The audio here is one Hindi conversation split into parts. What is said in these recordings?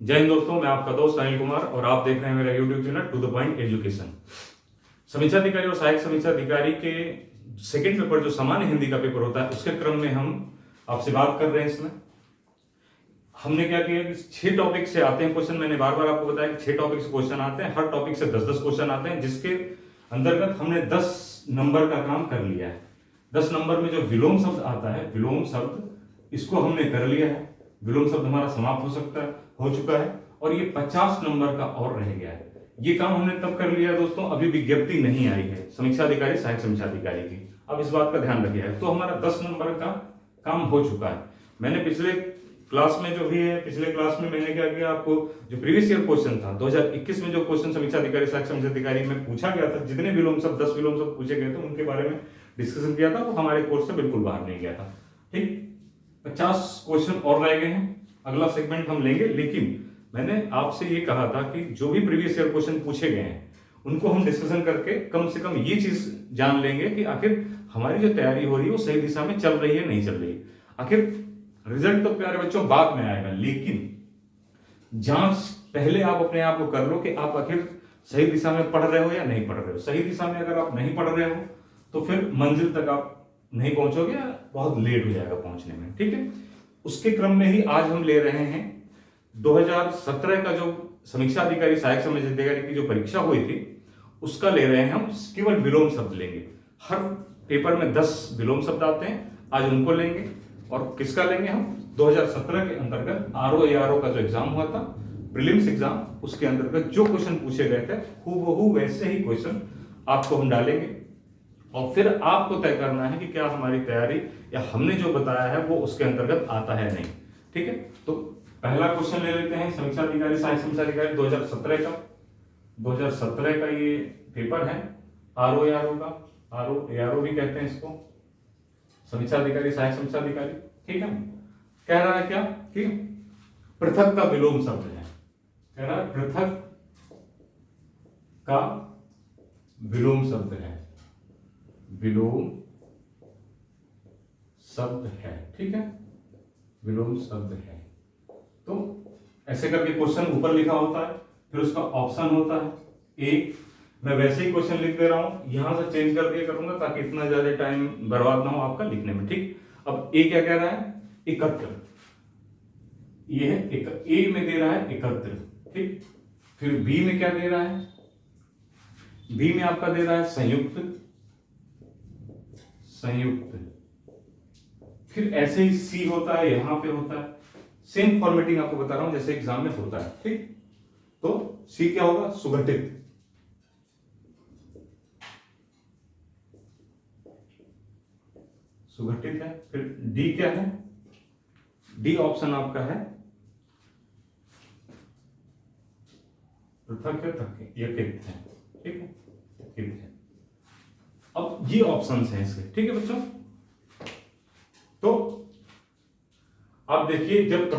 जय हिंद दोस्तों, मैं आपका दोस्त अनिल कुमार और आप देख रहे हैं मेरा YouTube channel to the point education. समीक्षा अधिकारी और सहायक समीक्षा अधिकारी के सेकंड पेपर जो सामान्य हिंदी का पेपर होता है उसके क्रम में हम आपसे बात कर रहे हैं। इसमें हमने क्या किया कि 6 टॉपिक से आते हैं क्वेश्चन। मैंने बार बार आपको बताया कि 6 टॉपिक से क्वेश्चन आते हैं, हर टॉपिक से 10-10 क्वेश्चन आते हैं, जिसके अंतर्गत हमने 10 नंबर का काम कर लिया है। 10 नंबर में जो विलोम शब्द आता है, विलोम शब्द इसको हमने कर लिया है। विलोम शब्द हमारा समाप्त हो चुका है और ये 50 नंबर का और रह गया है। ये काम हमने तब कर लिया दोस्तों, अभी विज्ञप्ति नहीं आई है समीक्षा अधिकारी सहायक समीक्षा अधिकारी की। अब इस बात का ध्यान रखिए। तो हमारा 10 नंबर का काम हो चुका है। मैंने पिछले क्लास में जो भी है, पिछले क्लास में मैंने क्या किया, आपको जो प्रीवियस ईयर क्वेश्चन था 2021 में जो क्वेश्चन समीक्षा अधिकारी सहायक समीक्षा अधिकारी में पूछा गया था, जितने विलोम शब्द 10 विलोम शब्द पूछे गए थे उनके बारे में डिस्कशन किया था। वो हमारे कोर्स से बिल्कुल बाहर नहीं गया था। ठीक, 50 क्वेश्चन और रह गए हैं। अगला सेगमेंट हम लेंगे, लेकिन मैंने आपसे ये कहा था कि जो भी प्रीवियस ईयर क्वेश्चन पूछे गए हैं उनको हम डिस्कशन करके कम से कम ये चीज जान लेंगे कि आखिर हमारी जो तैयारी हो रही है वो सही दिशा में चल रही है नहीं चल रही है। आखिर रिजल्ट तो प्यारे बच्चों बाद में आएगा, लेकिन जांच पहले आप अपने आप को कर लो कि आप आखिर सही दिशा में पढ़ रहे हो या नहीं पढ़ रहे हो। सही दिशा में अगर आप नहीं पढ़ रहे हो तो फिर मंजिल तक आप नहीं पहुंचोगे, बहुत लेट हो जाएगा पहुंचने में। ठीक है, उसके क्रम में ही आज हम ले रहे हैं 2017 का जो समीक्षा अधिकारी सहायक समीक्षा अधिकारी की जो परीक्षा हुई थी उसका ले रहे हैं हम। केवल विलोम शब्द लेंगे। हर पेपर में 10 विलोम शब्द आते हैं, आज उनको लेंगे। और किसका लेंगे हम? 2017 के अंतर्गत आरओ का जो एग्जाम हुआ था, प्रीलिम्स एग्जाम, उसके अंतर्गत जो क्वेश्चन पूछे गए थे हूबहू वैसे ही क्वेश्चन आपको हम डालेंगे और फिर आपको तय करना है कि क्या हमारी तैयारी या हमने जो बताया है वो उसके अंतर्गत आता है नहीं। ठीक है, तो पहला क्वेश्चन ले लेते हैं। समीक्षा अधिकारी सहायक समीक्षा अधिकारी 2017 का 2017 का ये पेपर है आरओ का। आरओ भी कहते हैं इसको, समीक्षा अधिकारी सहायक समीक्षा अधिकारी। ठीक है, कह रहा है क्या कि पृथक का विलोम शब्द है। कह रहा है पृथक का विलोम शब्द है, विलोम शब्द है। ठीक है, विलोम शब्द है। तो ऐसे करके क्वेश्चन ऊपर लिखा होता है, फिर उसका ऑप्शन होता है एक। मैं वैसे ही क्वेश्चन लिख दे रहा हूं, यहां से चेंज कर दिया करूंगा ताकि इतना ज्यादा टाइम बर्बाद ना हो आपका लिखने में। ठीक, अब ए क्या कह रहा है? एकत्र। ये है ए में दे रहा है एकत्र। ठीक, फिर बी में क्या दे रहा है? बी में आपका दे रहा है संयुक्त। फिर ऐसे ही सी होता है, यहां पे होता है। सेम फॉर्मेटिंग आपको बता रहा हूं जैसे एग्जाम में होता है। ठीक, तो सी क्या होगा? सुगठित। सुगठित है। फिर डी क्या है? डी ऑप्शन आपका है पृथक है, यकृत है। ठीक है, यकृत है। अब ये ऑप्शंस हैं इसके। ठीक है बच्चों, तो आप देखिए जब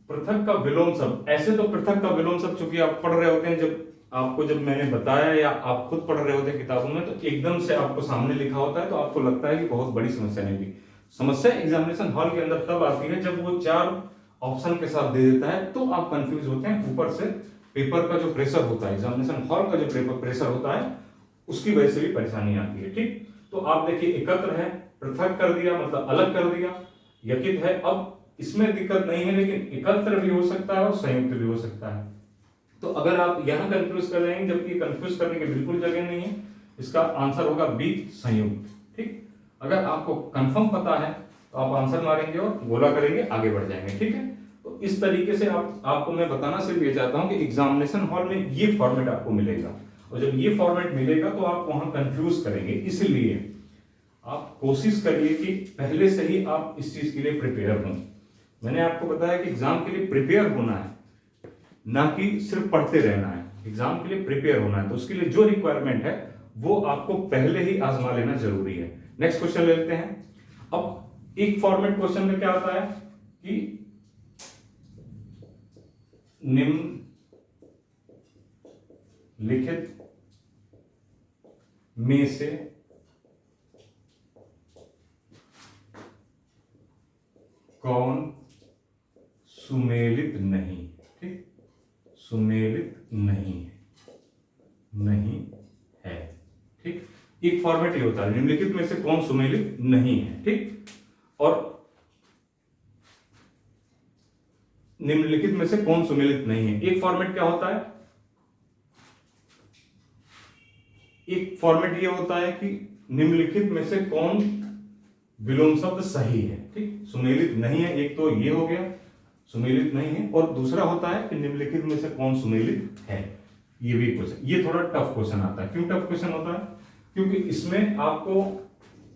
पृथक का विलोम शब्द, ऐसे तो पृथक का विलोम शब्द चूंकि आप पढ़ रहे होते हैं, जब मैंने बताया या आप खुद पढ़ रहे होते हैं किताबों में, तो एकदम से आपको सामने लिखा होता है तो आपको लगता है कि बहुत बड़ी समस्या नहीं थी। समस्या एग्जामिनेशन हॉल के अंदर तब आती है जब वो 4 ऑप्शन के साथ दे देता है, तो आप कंफ्यूज होते हैं। ऊपर से पेपर का जो प्रेशर होता है, एग्जामिनेशन हॉल का जो पेपर प्रेशर होता है, उसकी वजह से भी परेशानी आती है। ठीक, तो आप देखिए एकत्र है, पृथक कर दिया मतलब अलग कर दिया, यकित है। अब इसमें दिक्कत नहीं है, लेकिन एकत्र भी हो सकता है और संयुक्त भी हो सकता है। तो अगर आप यहां कंफ्यूज कर रहे हैं, जबकि कंफ्यूज करने की बिल्कुल जगह नहीं है, इसका आंसर होगा बी संयुक्त। ठीक, अगर आपको कंफर्म पता है तो आप आंसर मारेंगे और गोला करेंगे, आगे बढ़ जाएंगे। ठीक है, तो इस तरीके से आपको मैं बताना सिर्फ ये चाहता हूं कि एग्जामिनेशन हॉल में ये फॉर्मेट आपको मिलेगा, और जब ये फॉर्मेट मिलेगा तो आप वहां कंफ्यूज करेंगे। इसलिए आप कोशिश करिए कि पहले से ही आप इस चीज के लिए प्रिपेयर हों। मैंने आपको बताया कि एग्जाम के लिए प्रिपेयर होना है, ना कि सिर्फ पढ़ते रहना है। एग्जाम के लिए प्रिपेयर होना है, तो उसके लिए जो रिक्वायरमेंट है वो आपको पहले ही आजमा लेना जरूरी है। नेक्स्ट क्वेश्चन ले लेते हैं। अब एक फॉर्मेट क्वेश्चन में क्या आता है कि निम्नलिखित में से कौन सुमेलित नहीं। ठीक, सुमेलित नहीं है, नहीं है। ठीक, एक फॉर्मेट ये होता है निम्नलिखित में से कौन सुमेलित नहीं है। ठीक, और निम्नलिखित में से कौन सुमेलित नहीं है, एक फॉर्मेट क्या होता है, एक फॉर्मेट ये होता है कि निम्नलिखित में से कौन विलोम शब्द सही है। ठीक, सुमेलित नहीं है, एक तो ये हो गया सुमेलित नहीं है, और दूसरा होता है कि निम्नलिखित में से कौन सुमेलित है। ये भी क्वेश्चन, ये थोड़ा टफ क्वेश्चन आता है। क्यों टफ क्वेश्चन होता है, क्योंकि इसमें आपको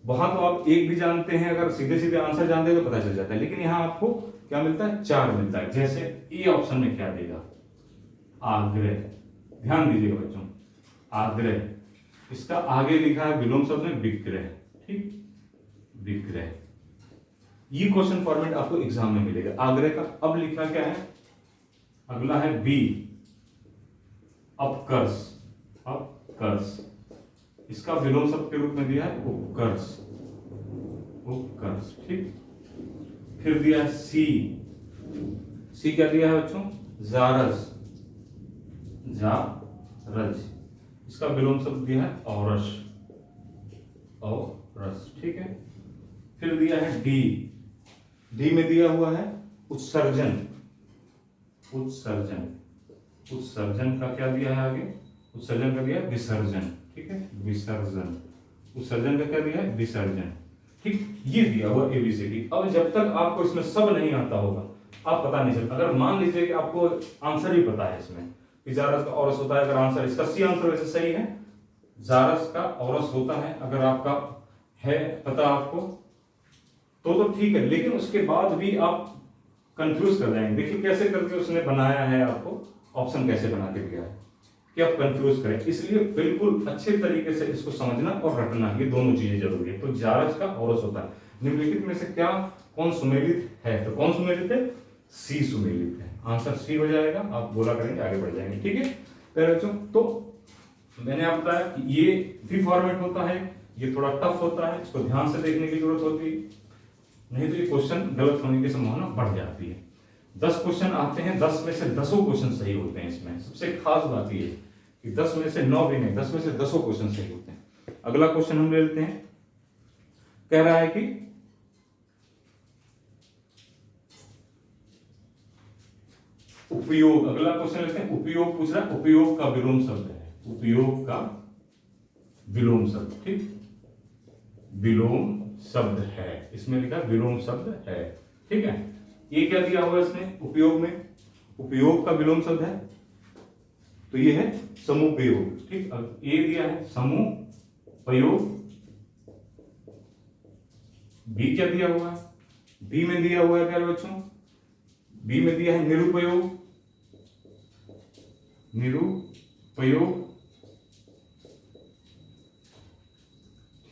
वहां तो आप एक भी जानते हैं, अगर सीधे सीधे आंसर जानते हैं तो पता चल जाता है, लेकिन यहां आपको क्या मिलता है, 4 मिलता है। जैसे ए ऑप्शन में क्या देगा, आग्रह, ध्यान दीजिएगा बच्चों, आग्रह, इसका आगे लिखा है विलोम शब्द में विग्रह। ठीक, विग्रह, ये क्वेश्चन फॉर्मेट आपको एग्जाम में मिलेगा आग्रह का। अब लिखा क्या है, अगला है बी, अपकर्ष, अपकर्ष, इसका विलोम शब्द के रूप में दिया है उपकर्ष, उपकर्ष। ठीक, फिर दिया है सी, सी क्या दिया है बच्चों, जारस, जारज, इसका विलोम शब्द दिया है औरस, औरस। ठीक है, फिर दिया है डी, डी में दिया हुआ है उत्सर्जन, उत्सर्जन, उत्सर्जन का क्या दिया है आगे, उत्सर्जन का दिया है विसर्जन। ठीक है, विसर्जन, उत्सर्जन का क्या दिया है, विसर्जन। ठीक, ये दिया हुआ एबीसीडी। अब जब तक आपको इसमें सब नहीं आता होगा, आप पता नहीं चलता। अगर मान लीजिए कि आपको आंसर ही पता है इसमें कि जारस का औरस होता है, अगर आंसर इसका सी आंसर वैसे सही है, जारस का औरस होता है, अगर आपका है पता आपको तो ठीक है, लेकिन उसके बाद भी आप कंफ्यूज कर जाएंगे। देखिए कैसे करके उसने बनाया है, आपको ऑप्शन कैसे बना के दिया है कि आप कंफ्यूज करें। इसलिए बिल्कुल अच्छे तरीके से इसको समझना और रटना, ये दोनों चीजें जरूरी है। तो जारस का औरस होता है, निम्नलिखित में से क्या कौन सुमेलित है, तो कौन सुमेलित है, सी सुमेलित है। आंसर सी हो जाएगा, आप बोला करेंगे, आगे बढ़ जाएंगे। ठीक है प्यारे बच्चों, तो मैंने आपको बताया कि ये भी फॉर्मेट होता है, ये थोड़ा टफ होता है, इसको ध्यान से देखने की जरूरत होती है, नहीं तो ये क्वेश्चन गलत होने की संभावना बढ़ जाती है। 10 क्वेश्चन आते हैं, 10 में से 10 क्वेश्चन सही होते हैं। इसमें सबसे खास बात ये कि 10 में से 9 भी नहीं, 10 में से 10 क्वेश्चन सही होते हैं। अगला क्वेश्चन हम ले लेते हैं, कह रहा है कि उपयोग, अगला क्वेश्चन लेते हैं, उपयोग पूछ रहा है, उपयोग का विलोम शब्द है, उपयोग का विलोम शब्द। ठीक, विलोम शब्द है, इसमें लिखा विलोम शब्द है। ठीक है, ये क्या दिया हुआ है इसने, उपयोग में, उपयोग का विलोम शब्द है, तो ये है समुपयोग। ठीक, अब ये दिया है समुपयोग, बी क्या दिया हुआ है, बी में दिया हुआ है प्यारे बच्चों, बी में दिया है निरुपयोग, निरुपयोग।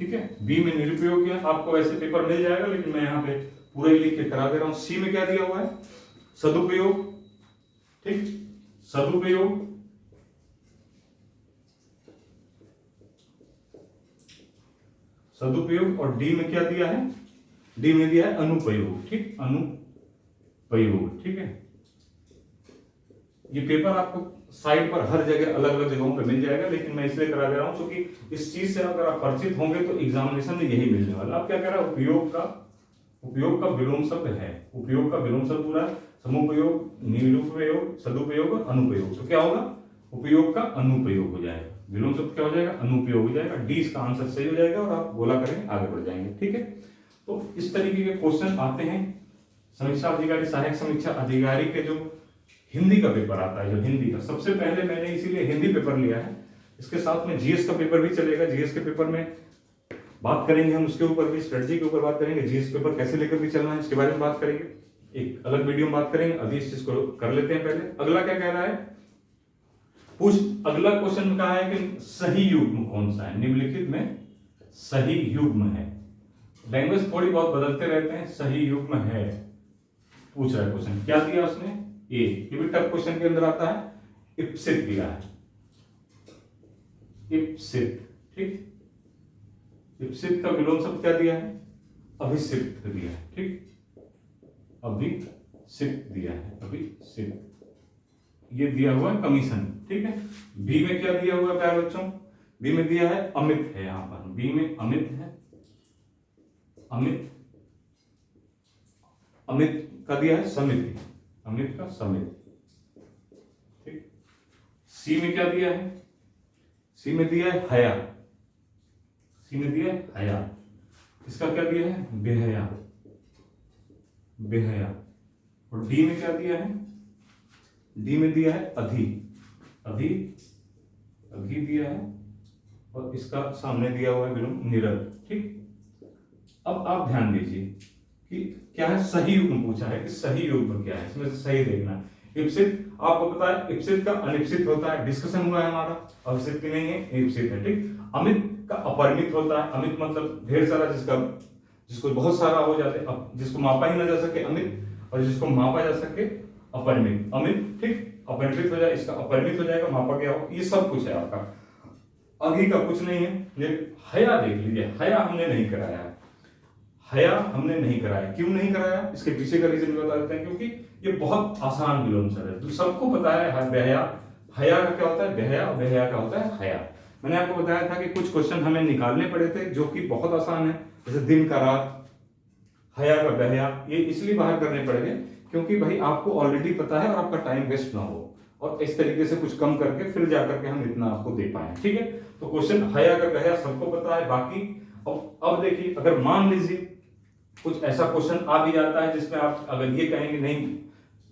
ठीक है, बी में निरुपयोग किया, आपको वैसे पेपर मिल जाएगा, लेकिन मैं यहां पे पूरा ही लिख के करा दे रहा हूं। सी में क्या दिया हुआ है, सदुपयोग। ठीक, सदुपयोग, सदुपयोग। और डी में क्या दिया है, डी में दिया है अनुपयोग। ठीक, अनुपयोग। ठीक है, ये पेपर आपको साइड पर हर जगह अलग अलग जगहों पे मिल जाएगा, लेकिन मैं इसलिए करा दे रहा हूं क्योंकि इस चीज से अगर आप परिचित होंगे तो एग्जामिनेशन में यही मिलने वाला। आप क्या कह रहा है, उपयोग का विलोम शब्द है, उपयोग का विलोम शब्द पूरा समुपयोग, निरुपयोग, सदुपयोग और अनुपयोग। तो क्या होगा, उपयोग का अनुपयोग हो जाएगा, विलोम शब्द क्या हो जाएगा, अनुपयोग हो जाएगा। डी इसका आंसर सही हो जाएगा और आप बोला करेंगे, आगे बढ़ जाएंगे। ठीक है, तो इस तरीके के क्वेश्चन आते हैं समीक्षा अधिकारी, सहायक समीक्षा अधिकारी के जो हिंदी का पेपर आता है, जो हिंदी का सबसे पहले मैंने इसीलिए हिंदी पेपर लिया है। इसके साथ में जीएस का पेपर भी चलेगा, जीएस के पेपर में बात करेंगे हम, उसके ऊपर भी स्ट्रेटजी के ऊपर बात करेंगे, जीएस पेपर कैसे लेकर भी चलना है इसके बारे में बात करेंगे, एक अलग वीडियो में बात करेंगे। अभी इस चीज को कर लेते हैं पहले। अगला क्या कह रहा है, अगला क्वेश्चन कहा है कि सही युग्म कौन सा है, निम्नलिखित में सही युग्म है। लैंग्वेज थोड़ी बहुत बदलते रहते हैं, सही युग्म है पूछ रहा है क्वेश्चन। क्या दिया उसने, ये भी टफ क्वेश्चन के अंदर आता है, इप्सित दिया है, इप्सित। ठीक, इप्सित का विलोम शब्द क्या दिया है, अभिसिप्त दिया है। ठीक, अभिसिप्त दिया है, अभिसिप्त। ये दिया हुआ है कमीशन, ठीक है। बी में क्या दिया हुआ है प्यारे बच्चों, बी में दिया है अमित है, यहां पर बी में अमित है, अमित, अमित का दिया है समिति, अमित का समिति, ठीक। सी में क्या दिया है, सी में दिया है हया, सी में दिया है हया, इसका क्या दिया है बेहया, बेहया। और डी में क्या दिया है, डी में दिया है अधि, अधि, अधि दिया है, और इसका सामने दिया हुआ है विलोम निरल, ठीक। अब आप ध्यान दीजिए कि क्या है, सही युग्म पूछा है कि सही युग्म क्या है, इसमें से सही देखना है। इप्सित आपको पता है, इप्सित का अनिप्सित होता है, डिस्कशन हुआ है हमारा, अवसित की नहीं है, इप्सित है, ठीक। अमित का अपरिमित होता है, अमित मतलब ढेर सारा, जिसका जिसको बहुत सारा हो जाते, अब जिसको मापा ही ना जा सके अमित, और जिसको मापा जा सके अपरिमित, अमित, ठीक। अपरिमित हो जाए, इसका अपरिमित हो जाएगा, मापा गया हो, ये सब कुछ है आपका। अभी का कुछ नहीं है। ये हया देख लीजिए, हया हमने नहीं कराया है, हया हमने नहीं कराया। क्यों नहीं कराया, इसके पीछे का रीजन बता देते हैं, क्योंकि ये बहुत आसान विलोम शब्द है, तो सबको पता है बेहया, हया का क्या होता है बेहया, बेहया का होता है हया। मैंने आपको बताया था कि कुछ क्वेश्चन हमें निकालने पड़े थे जो कि बहुत आसान है, जैसे दिन का रात, हया का बहया, ये इसलिए बाहर करने पड़ेंगे क्योंकि भाई आपको ऑलरेडी पता है और आपका टाइम वेस्ट ना हो, और इस तरीके से कुछ कम करके फिर जाकर के हम इतना आपको दे पाए, ठीक है। तो क्वेश्चन हया का बहया सबको पता है। बाकी अब देखिए, अगर मान लीजिए कुछ ऐसा क्वेश्चन आ भी जाता है जिसमें आप अगर ये कहेंगे नहीं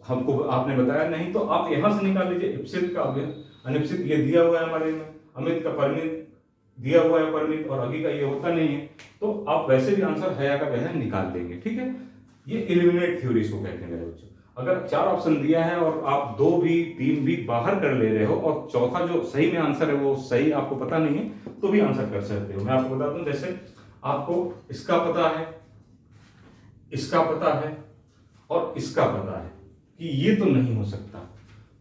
हमको आपने बताया नहीं, तो आप यहां से निकाल लीजिए, इप्सित का अनिप्सित ये दिया हुआ है हमारे में, अमित का परिमित दिया हुआ है परिमित, और अभी का ये होता नहीं है, तो आप वैसे भी आंसर हया का बहया निकाल देंगे, ठीक है। ये एलिमिनेट थ्योरी इसको कहते हैं मेरे बच्चों। अगर 4 ऑप्शन दिया है और आप 2 भी 3 भी बाहर कर ले रहे हो, और चौथा जो सही में आंसर है वो सही आपको पता नहीं है, तो भी आंसर कर सकते हो। मैं आपको बता दूं, जैसे आपको इसका पता है, इसका पता है, और इसका पता है कि ये तो नहीं हो सकता,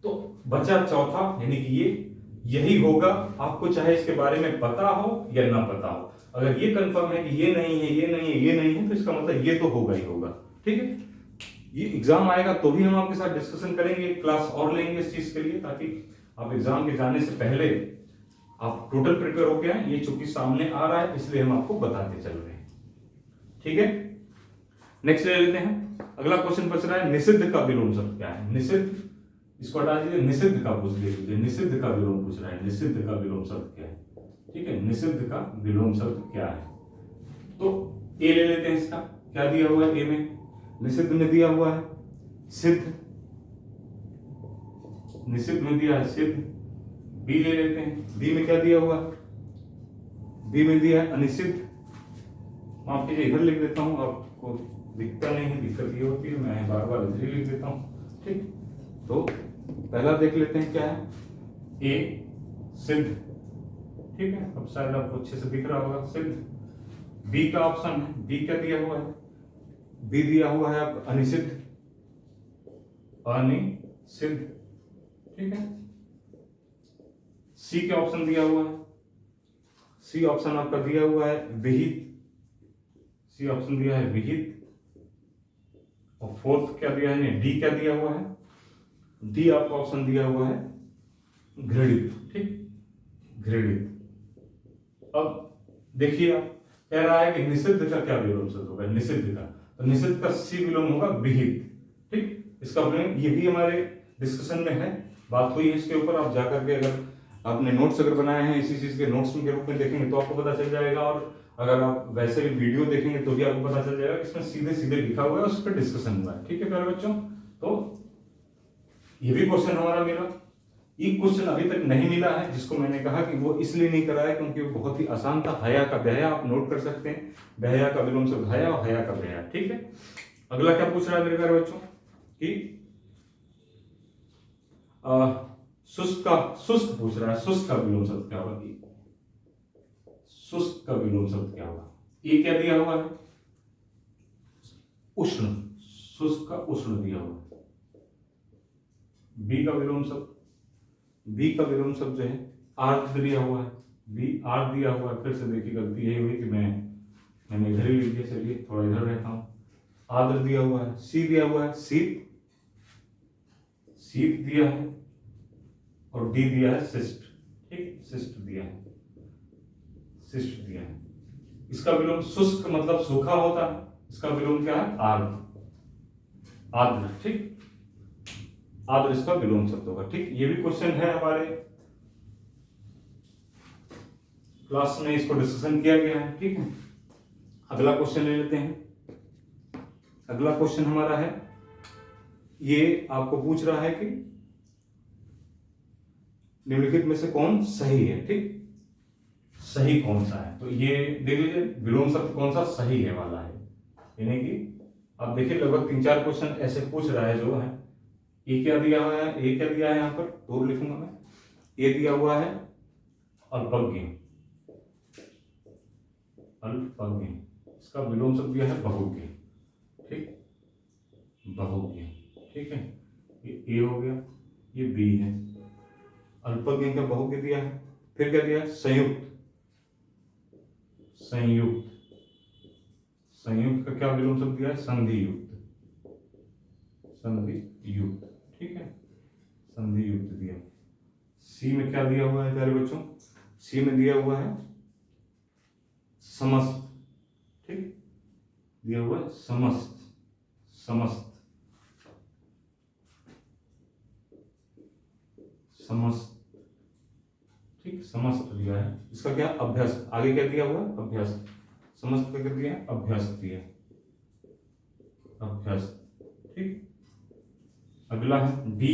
तो बचा चौथा, यानी कि ये यही होगा। आपको चाहे इसके बारे में पता हो या ना पता हो, अगर ये कंफर्म है कि ये नहीं है, ये नहीं है, ये नहीं है, तो इसका मतलब ये तो होगा ही होगा, ठीक है। ये एग्जाम आएगा तो भी हम आपके साथ डिस्कशन करेंगे, एक क्लास और लेंगे इस चीज के लिए, ताकि आप एग्जाम के जाने से पहले आप टोटल प्रिपेयर हो गए। ये चूंकि सामने आ रहा है इसलिए हम आपको बताते चल रहे हैं, ठीक है। नेक्स्ट ले लेते हैं। अगला क्वेश्चन पूछ रहा है निषिद्ध का विलोम शब्द क्या है। निषिद्ध, इसको हटा दीजिए, निषिद्ध का पूछ लीजिए, निषिद्ध का विलोम पूछ रहा है, निषिद्ध का विलोम शब्द क्या है, ठीक है। निषिद्ध का विलोम शब्द क्या है, तो ए ले लेते हैं। इसका क्या दिया हुआ है, ए में निषिद्ध में दिया हुआ है सिद्ध, निषिद्ध में दिया है सिद्ध। बी ले लेते हैं, बी में क्या दिया हुआ है, बी में दिया है अनिषिद्ध। माफ कीजिए, इधर लिख देता हूं, आपको दिखता नहीं है, दिक्कत ये होती है, मैं बार बार इधर ही लिख देता हूं, ठीक। तो पहला देख लेते हैं क्या है, ए सिद्ध, ठीक है। अब शायद आपको अच्छे से दिख रहा होगा सिद्ध। बी का ऑप्शन है, बी क्या दिया हुआ है, बी दिया हुआ है आप अनिषिद्ध, अनिषिद्ध, ठीक है। सी का ऑप्शन दिया हुआ है, सी ऑप्शन आपका दिया हुआ है विहित, सी ऑप्शन दिया है विहित। और फोर्थ क्या दिया है, डी क्या दिया हुआ है, डी आपका ऑप्शन दिया हुआ है घृणित, ठीक, घृणित। अब देखिए, आप कह रहा है कि निषिद्ध का क्या विलोम शब्द होगा, निषिद्ध का, तो निषिद्ध का सी विलोम होगा विहित, ठीक। इसका ये भी हमारे डिस्कशन में है, बात हुई है इसके ऊपर। आप जाकर के अगर आपने नोट्स अगर बनाए हैं इसी चीज के नोट्स के रूप में देखेंगे तो आपको पता चल जाएगा, और अगर आप वैसे भी वीडियो देखेंगे तो भी आपको पता चल जाएगा, इसमें सीधे सीधे लिखा हुआ है, उस पर डिस्कशन हुआ है, ठीक है प्यारे बच्चों। तो ये भी क्वेश्चन हमारा मिला। एक क्वेश्चन अभी तक नहीं मिला है, जिसको मैंने कहा कि वो इसलिए नहीं कराया क्योंकि वो बहुत ही आसान था। हया का बहया आप नोट कर सकते हैं, बहया का विलोम शब्द हया और हया का बहया, ठीक है। अगला क्या पूछ रहा है मेरे प्यारे बच्चों कि शुष्क का, शुष्क पूछ रहा है, शुष्क का विलोम शब्द क्या होगा, शुष्क का विलोम शब्द क्या होगा। ये क्या दिया हुआ है, उष्ण, शुष्क का उष्ण दिया हुआ है। बी का विलोम शब्द, बी का विलोम शब्द जो है आर्द्र दिया हुआ है, बी आर्द्र दिया हुआ है। फिर से देखिए गलती यही हुई कि मैंने इधर ही लिख दिया, चलिए थोड़ा इधर रहता हूं। आर्द्र दिया हुआ है। सी दिया हुआ है शीत, शीत दिया है। और डी दिया है सिस्ट, ठीक, सिस्ट दिया है, सिस्ट दिया है। इसका विलोम शुष्क मतलब सूखा होता है, इसका विलोम क्या है? आर्द्र, आर्द्र, ठीक, आर्द्र इसका विलोम शब्द होगा, ठीक। ये भी क्वेश्चन है हमारे क्लास में, इसको डिस्कशन किया गया है, ठीक है। अगला क्वेश्चन ले लेते हैं। अगला क्वेश्चन हमारा है, ये आपको पूछ रहा है कि निम्नलिखित में से कौन सही है, ठीक, सही कौन सा है। तो ये देख लीजिए विलोम शब्द कौन सा सही है वाला है, यानी कि आप देखिए लगभग 3-4 क्वेश्चन ऐसे पूछ रहा है जो है। ए क्या दिया हुआ है, ए क्या दिया है, यहाँ पर दो लिखूंगा मैं। ए दिया हुआ है अल्पज्ञ, अल्पज्ञ, इसका विलोम शब्द दिया है बहुज्ञ, ठीक, बहुज्ञ, ठीक है। ये ए हो गया, ये बी है, अल्पज्ञ का बहुज्ञ दिया है। फिर क्या दिया? संयुक्त, संयुक्त, संयुक्त का क्या विलोम शब्द दिया है? संधि युक्त, संधि युक्त, ठीक है, संधि युक्त दिया। सी में क्या दिया हुआ है प्यारे बच्चों? सी में दिया हुआ है समस्त, ठीक, दिया हुआ है समस्त, समस्त, समस्त, ठीक, समस्त दिया है। इसका क्या? अभ्यस्त। आगे क्या दिया हुआ? अभ्यस्त। समस्त का क्या दिया? अभ्यस्त दिया, अभ्यस्त, ठीक। अगला है डी।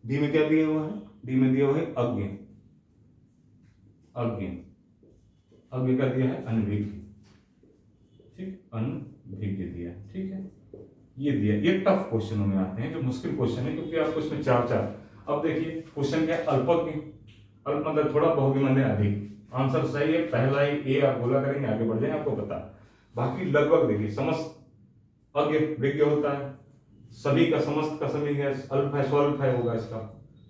डी में क्या दिया हुआ है? डी में दिया हुआ है अज्ञ, अज्ञ, अज्ञ का दिया है अनभिज्ञ, ठीक, अनभिज्ञ दिया, ठीक है। ये दिया। ये टफ क्वेश्चनों में आते हैं, जो मुश्किल क्वेश्चन है, क्योंकि आपको इसमें 4-4। अब देखिए क्वेश्चन क्या है? अल्पज्ञ, अल्प मतलब थोड़ा, बहुज्ञ मतलब अधिक। आंसर सही है, पहला ही ए आप बोला करेंगे, आगे बढ़ जाए आपको पता। बाकी लगभग देखिए समस्त, अज्ञ विज्ञ होता है, सभी का, समस्त का सभी है, अल्प है स्वल्प है होगा इसका,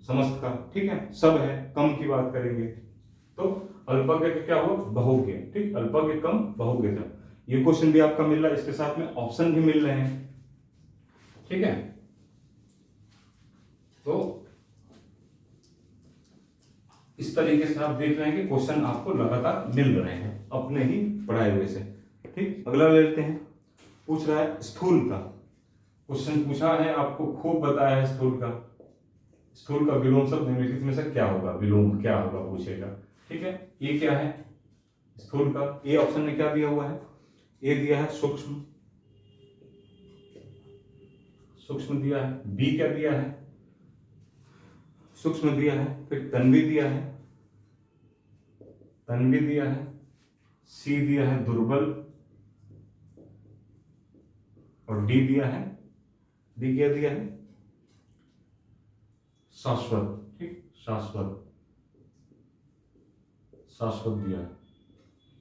समस्त का, ठीक है, सब है, कम की बात करेंगे तो अल्पज्ञ का क्या हुआ? बहुज्ञ, ठीक, अल्पज्ञ कम बहुज्ञ था। ये क्वेश्चन भी आपका मिल रहा है, इसके साथ में ऑप्शन भी मिल रहे हैं, ठीक है। तो इस तरीके से आप देख रहे हैं कि क्वेश्चन आपको लगातार मिल रहे हैं अपने ही पढ़ाए हुए से, ठीक। अगला ले लेते हैं। पूछ रहा है स्थूल का, क्वेश्चन पूछा है, आपको खूब बताया है स्थूल का। स्थूल का विलोम शब्द निम्नलिखित में से क्या होगा? विलोम क्या होगा पूछेगा, ठीक है। ये क्या है स्थूल का? ए ऑप्शन में क्या दिया हुआ है? ए दिया है सूक्ष्म, सूक्ष्म दिया है। बी क्या दिया है? सूक्ष्म दिया है। फिर तन्वी दिया है, तन्वी दिया है। सी दिया है दुर्बल, और डी दिया है, डी क्या दिया है? शाश्वत, ठीक, शाश्वत, शाश्वत दिया है,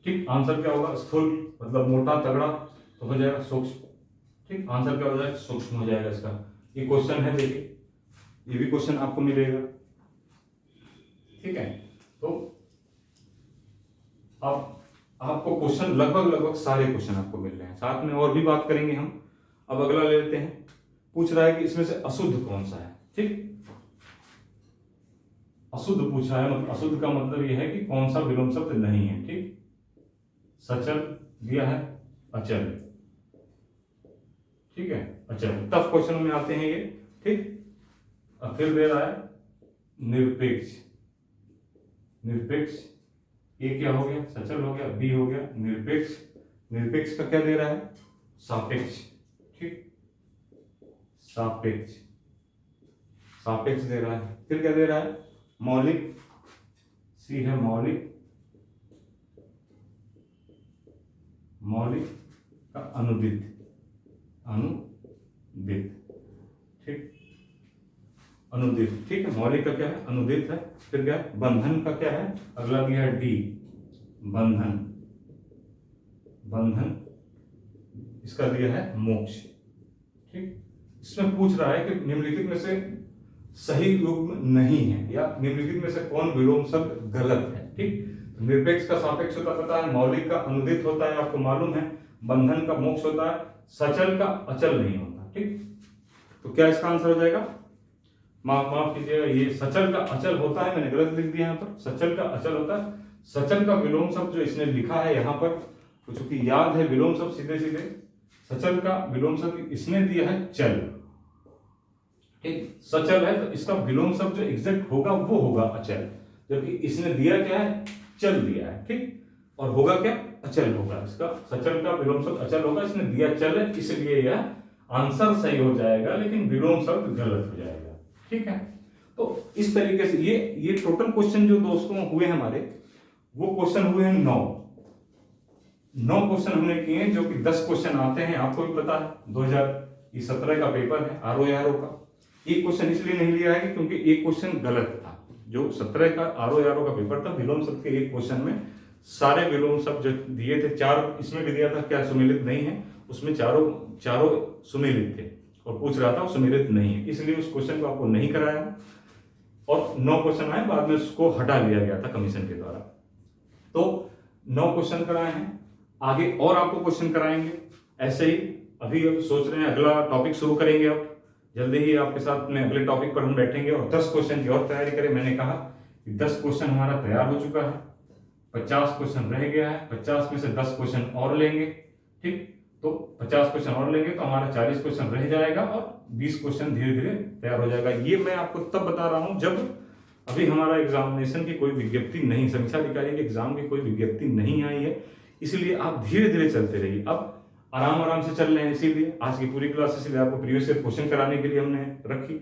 ठीक। आंसर क्या होगा? स्थूल मतलब मोटा तगड़ा, तो हो जाएगा सूक्ष्म, ठीक। आंसर क्या हो जाएगा? सूक्ष्म हो जाएगा इसका। ये क्वेश्चन है, देखिए ये भी क्वेश्चन आपको मिलेगा, ठीक है। तो अब आपको क्वेश्चन लगभग सारे क्वेश्चन आपको मिल रहे हैं, साथ में और भी बात करेंगे हम। अब अगला ले लेते हैं। पूछ रहा है कि इसमें से अशुद्ध कौन सा है, ठीक। अशुद्ध पूछा है, मतलब अशुद्ध का मतलब यह है कि कौन सा विलोम शब्द नहीं है, ठीक। सचल दिया है, अचल, ठीक है, अचल। टफ क्वेश्चन में आते हैं ये, ठीक। अब फिर दे रहा है निरपेक्ष, निरपेक्ष। ए क्या हो गया? सचल हो गया, बी हो गया निरपेक्ष। निरपेक्ष का क्या दे रहा है? सापेक्ष, ठीक, सापेक्ष, सापेक्ष दे रहा है। फिर क्या दे रहा है? मौलिक, सी है मौलिक, मौलिक का अनुदित, अनुदित, ठीक, अनुदित, ठीक है। मौलिक का क्या है? अनुदित है। फिर क्या है? बंधन का क्या है? अगला दिया है डी, बंधन, बंधन, इसका दिया है मोक्ष, ठीक। इसमें पूछ रहा है कि निम्नलिखित में से सही युग्म नहीं है, या निम्नलिखित में से कौन विलोम शब्द गलत है, ठीक। निरपेक्ष का सापेक्ष होता पता है, मौलिक का अनुदित होता है आपको मालूम है, बंधन का मोक्ष होता है, सचल का अचल नहीं होता, ठीक। तो क्या इसका आंसर हो जाएगा? माफ कीजिएगा, ये सचल का अचल होता है, मैंने गलत लिख दिया यहाँ पर, सचल का अचल होता है। सचल का विलोम शब्द जो इसने लिखा है यहाँ पर, क्योंकि याद है विलोम शब्द सीधे सीधे, सचल का विलोम शब्द इसने दिया है चल, ठीक, सचल है तो इसका विलोम शब्द जो एग्जैक्ट होगा वो होगा अचल, जबकि इसने दिया क्या है, चल दिया है, ठीक, और होगा क्या, अचल होगा। इसका सचल का विलोम शब्द अचल होगा, इसने दिया चल है, इसलिए यह आंसर सही हो जाएगा, लेकिन विलोम शब्द गलत हो जाएगा, ठीक है। तो इस तरीके से ये टोटल क्वेश्चन जो दोस्तों हुए हमारे, वो क्वेश्चन हुए हैं 9 क्वेश्चन हमने किए हैं, जो कि 10 क्वेश्चन आते हैं, आपको भी पता है 2017 का पेपर है आरओ का। एक क्वेश्चन इसलिए नहीं लिया है क्योंकि एक क्वेश्चन गलत था, जो 17 का आरओ का पेपर था, विलोम शब्द के एक क्वेश्चन में सारे विलोम शब्द जो दिए थे, 4 इसमें भी दिया था, क्या सुमेलित नहीं है, उसमें चारों सुमेलित थे, और पूछ रहा था सुमेलित नहीं है, इसलिए उस क्वेश्चन को आपको नहीं कराया, और 9 क्वेश्चन आए, बाद में उसको हटा लिया गया था कमीशन के द्वारा। तो 9 क्वेश्चन कराए हैं, आगे और आपको क्वेश्चन कराएंगे ऐसे ही। अभी अब सोच रहे हैं अगला टॉपिक शुरू करेंगे, अब जल्दी ही आपके साथ में अगले टॉपिक पर हम बैठेंगे और 10 क्वेश्चन की और तैयारी करें। मैंने कहा कि 10 क्वेश्चन हमारा तैयार हो चुका है, 50 क्वेश्चन रह गया है, 50 में से 10 क्वेश्चन और लेंगे, ठीक, तो 50 क्वेश्चन और लेंगे तो हमारा 40 क्वेश्चन रह जाएगा और 20 क्वेश्चन धीरे धीरे तैयार हो जाएगा। ये मैं आपको तब बता रहा हूं जब अभी हमारा एग्जामिनेशन की कोई विज्ञप्ति नहीं, समीक्षा अधिकारी के एग्जाम की कोई विज्ञप्ति नहीं आई है, इसलिए आप धीरे धीरे चलते रहिए। अब आराम से चल रहे हैं, इसीलिए आज की पूरी क्लास इसलिए आपको प्रीवियस ईयर क्वेश्चन कराने के लिए हमने रखी।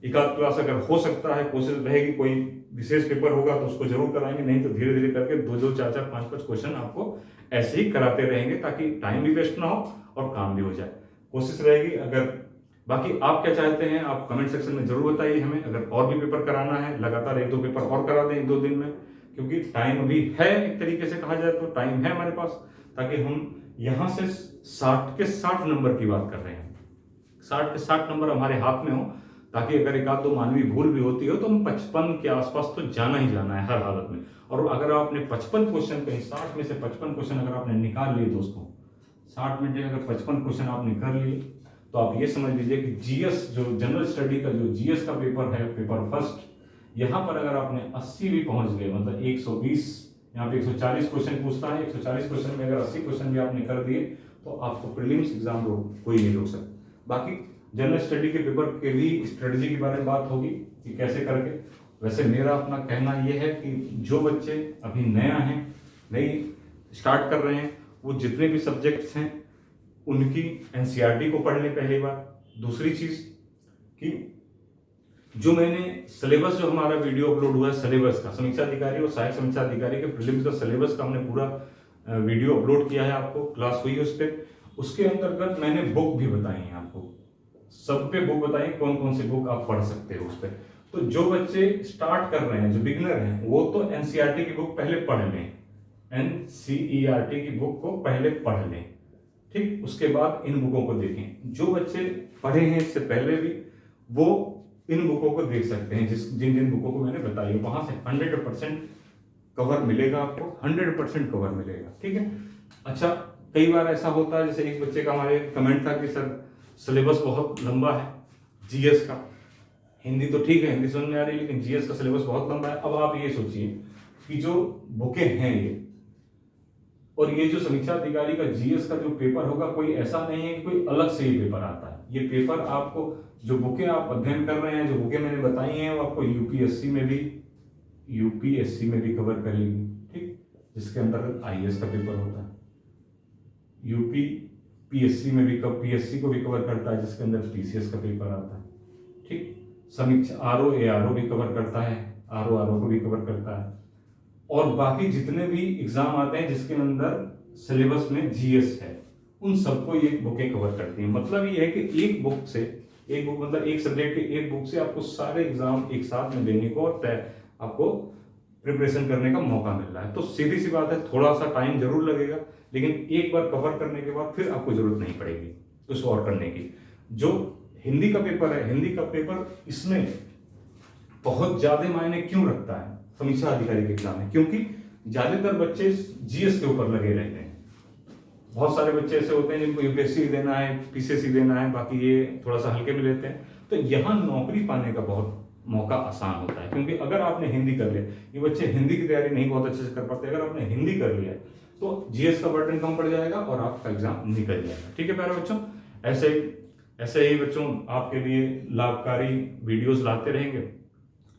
एक आध क्लास अगर हो सकता है, कोशिश रहेगी, कोई विशेष पेपर होगा तो उसको जरूर कराएंगे, नहीं तो धीरे धीरे करके 2 4 5 क्वेश्चन आपको ऐसे ही कराते रहेंगे, ताकि टाइम भी वेस्ट ना हो और काम भी हो जाए, कोशिश रहेगी। अगर बाकी आप क्या चाहते हैं आप कमेंट सेक्शन में जरूर बताइए हमें। अगर और भी पेपर कराना है, लगातार 1-2 पेपर और करा दें 1-2 दिन में, क्योंकि टाइम अभी है, एक तरीके से कहा जाए तो टाइम है हमारे पास, ताकि हम यहां से 60 के 60 नंबर की बात कर रहे हैं, 60 के 60 नंबर हमारे हाथ में हो, ताकि अगर 1-2 मानवीय भूल भी होती हो तो हम 55 के आसपास तो जाना ही जाना है हर हालत में। और अगर आपने 55 क्वेश्चन कहीं 60 में से 55 क्वेश्चन अगर आपने निकाल लिए दोस्तों, 60 मिनट में अगर 55 क्वेश्चन आपने कर लिए, तो आप ये समझ लीजिए कि जीएस जो जनरल स्टडी का जो जीएस का पेपर है, पेपर फर्स्ट, यहाँ पर अगर आपने 80 भी पहुंच गए, मतलब 120, यहाँ पे 140 क्वेश्चन पूछता है, 140 क्वेश्चन में अगर 80 क्वेश्चन भी आपने कर दिए तो आपको प्रीलिम्स एग्जाम कोई नहीं रोक सकता। बाकी जनरल स्टडी के पेपर के भी स्ट्रेटजी के बारे में बात होगी कि कैसे करके। वैसे मेरा अपना कहना यह है कि जो बच्चे अभी नया हैं, नई स्टार्ट कर रहे हैं, वो जितने भी सब्जेक्ट्स हैं उनकी एनसीईआरटी को पढ़ लें पहली बार। दूसरी चीज कि जो मैंने सिलेबस, जो हमारा वीडियो अपलोड हुआ है सिलेबस का, समीक्षा अधिकारी और सहायक समीक्षा अधिकारी के प्रीलिम्स का सिलेबस का हमने पूरा वीडियो अपलोड किया है, आपको क्लास हुई है उस पर। उसके अंतर्गत मैंने बुक भी बताई है आपको, सब पे बुक बताई, कौन कौन सी बुक आप पढ़ सकते हो उस पर। तो जो बच्चे स्टार्ट कर रहे हैं, जो बिगिनर हैं, वो तो एनसीईआरटी की बुक पहले पढ़ लें, एनसीईआरटी की बुक को पहले पढ़ लें, ठीक, उसके बाद इन बुकों को देखें। जो बच्चे पढ़े हैं इससे पहले भी, वो इन बुकों को देख सकते हैं, जिन जिन बुकों को मैंने बताई है, वहां से 100% कवर मिलेगा आपको, 100% कवर मिलेगा, ठीक है। अच्छा, कई बार ऐसा होता है, जैसे एक बच्चे का हमारे कमेंट था कि सर सिलेबस बहुत लंबा है जीएस का, हिंदी तो ठीक है, हिंदी समझ में आ रही है, लेकिन जीएस का सिलेबस बहुत लंबा है। अब आप ये सोचिए कि जो बुकें हैं ये, और ये जो समीक्षा अधिकारी का जीएस का जो पेपर होगा, कोई ऐसा नहीं है कि कोई अलग से ही पेपर आता है। ये पेपर आपको, जो बुकें आप अध्ययन कर रहे हैं, जो बुकें मैंने बताई हैं, वो आपको यूपीएससी में भी कवर करेगी, ठीक, जिसके अंतर्गत आईएएस का पेपर होता है। पीएससी में भी, पीएससी को भी कवर करता है, जिसके अंदर टीसीएस का पेपर आता है, ठीक। समीक्षा आरओ भी कवर करता है, आरओ को भी कवर करता है, और बाकी जितने भी एग्जाम आते हैं जिसके अंदर सिलेबस में जीएस है, उन सबको ये बुकें कवर करती हैं। मतलब ये है कि एक बुक मतलब एक सब्जेक्ट के एक बुक से आपको सारे एग्जाम एक साथ में देने को और आपको प्रिपरेशन करने का मौका मिल रहा है। तो सीधी सी बात है, थोड़ा सा टाइम जरूर लगेगा, लेकिन एक बार कवर करने के बाद फिर आपको जरूरत नहीं पड़ेगी कुछ और करने की। जो हिंदी का पेपर है, हिंदी का पेपर इसमें बहुत ज्यादा मायने क्यों रखता है समीक्षा अधिकारी के एग्जाम में, क्योंकि ज्यादातर बच्चे जीएस के ऊपर लगे रहते हैं। बहुत सारे बच्चे ऐसे होते हैं जिनको यूपीएससी देना है, पीसीएससी देना है, बाकी ये थोड़ा सा हल्के में लेते हैं। तो यहाँ नौकरी पाने का बहुत मौका आसान होता है, क्योंकि अगर आपने हिंदी कर लिया, ये बच्चे हिंदी की तैयारी नहीं बहुत अच्छे से कर पाते, अगर आपने हिंदी कर लिया तो जीएस का बर्डन कम पड़ जाएगा और आपका एग्जाम निकल जाएगा। ठीक है प्यारे बच्चों, ऐसे ही बच्चों आपके लिए लाभकारी वीडियोस लाते रहेंगे,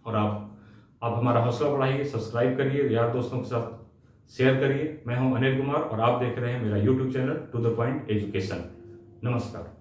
और आप हमारा हौसला बढ़ाइए, सब्सक्राइब करिए, यार दोस्तों के साथ शेयर करिए। मैं हूं अनिल कुमार और आप देख रहे हैं मेरा YouTube channel to the point education. नमस्कार।